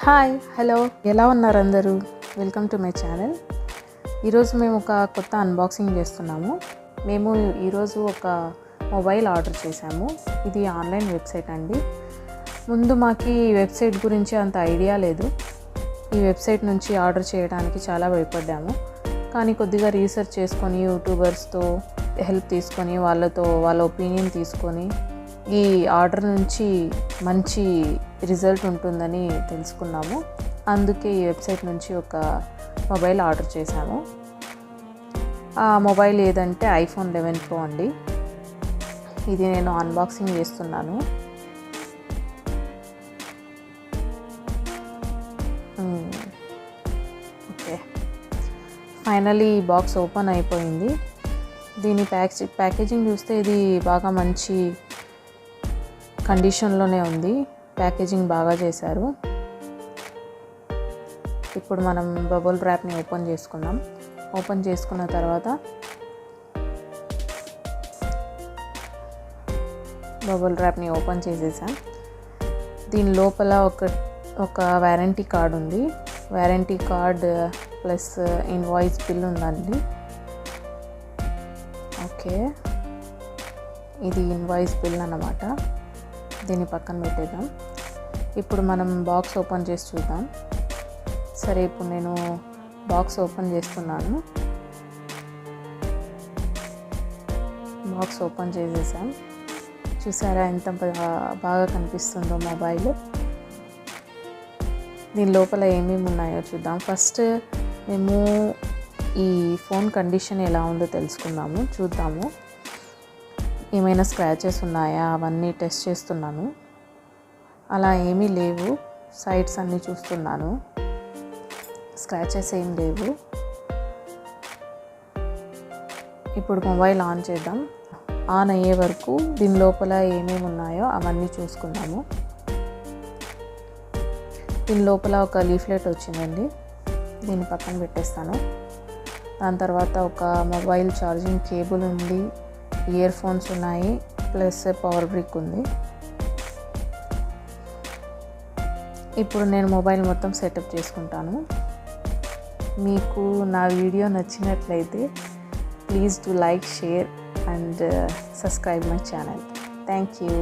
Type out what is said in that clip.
Hi hello ఎలా ఉన్నారు అందరూ? Welcome to my channel. ఈరోజు మేము ఒక కొత్త అన్బాక్సింగ్ చేస్తున్నాము. మేము ఈరోజు ఒక మొబైల్ ఆర్డర్ చేసాము. ఇది ఆన్లైన్ వెబ్సైట్ అండి. ముందు మాకు ఈ వెబ్సైట్ గురించి అంత ఐడియా లేదు. ఈ వెబ్సైట్ నుంచి ఆర్డర్ చేయడానికి చాలా భయపడ్డాము. కానీ కొద్దిగా రీసెర్చ్ చేసుకొని యూట్యూబర్స్తో హెల్ప్ తీసుకొని వాళ్ళ ఒపీనియన్ తీసుకొని ఈ ఆర్డర్ నుంచి మంచి రిజల్ట్ ఉంటుందని తెలుసుకున్నాము. అందుకే ఈ వెబ్సైట్ నుంచి ఒక మొబైల్ ఆర్డర్ చేశాము. ఆ మొబైల్ ఏదంటే iPhone 11 Pro అండి. ఇది నేను అన్బాక్సింగ్ చేస్తున్నాను. ఓకే, ఫైనలీ ఈ బాక్స్ ఓపెన్ అయిపోయింది. దీని ప్యాకేజింగ్ చూస్తే ఇది బాగా మంచి కండిషన్లోనే ఉంది. ప్యాకేజింగ్ బాగా చేశారు. ఇప్పుడు మనం బబుల్ ర్యాప్ని ఓపెన్ చేసుకుందాం. ఓపెన్ చేసుకున్న తర్వాత బబుల్ ర్యాప్ని ఓపెన్ చేసేసాం. దీని లోపల ఒక వారంటీ కార్డ్ ఉంది. Warranty card plus invoice bill ఉందండి. ఓకే, ఇది ఇన్వాయిస్ బిల్ అన్నమాట. దీన్ని పక్కన పెట్టేద్దాం. ఇప్పుడు మనం బాక్స్ ఓపెన్ చేసి చూద్దాం. సరే, ఇప్పుడు నేను బాక్స్ ఓపెన్ చేస్తున్నాను. బాక్స్ ఓపెన్ చేసేసాం. చూసారా ఎంత బాగా కనిపిస్తుందో మొబైల్. దీని లోపల ఏమేమి ఉన్నాయో చూద్దాం. ఫస్ట్ మేము ఈ ఫోన్ కండిషన్ ఎలా ఉందో తెలుసుకుందాము, చూద్దాము. ఏమైనా స్క్రాచెస్ ఉన్నాయా అవన్నీ టెస్ట్ చేస్తున్నాను. అలా ఏమీ లేవు. సైడ్స్ అన్నీ చూస్తున్నాను. స్క్రాచెస్ ఏం లేవు. ఇప్పుడు మొబైల్ ఆన్ చేద్దాం. ఆన్ అయ్యే వరకు దీని లోపల ఏమేమి ఉన్నాయో అవన్నీ చూసుకుందాము. దీని లోపల ఒక లీఫ్లెట్ వచ్చిందండి. దీన్ని పక్కన పెట్టేస్తాను. దాని తర్వాత ఒక మొబైల్ ఛార్జింగ్ కేబుల్ ఉంది, ఇయర్ ఫోన్స్ ఉన్నాయి, ప్లస్ పవర్ బ్రిక్ ఉంది. ఇప్పుడు నేను మొబైల్ మొత్తం సెటప్ చేసుకుంటాను. మీకు నా వీడియో నచ్చినట్లయితే please do like, share and subscribe my channel. Thank you.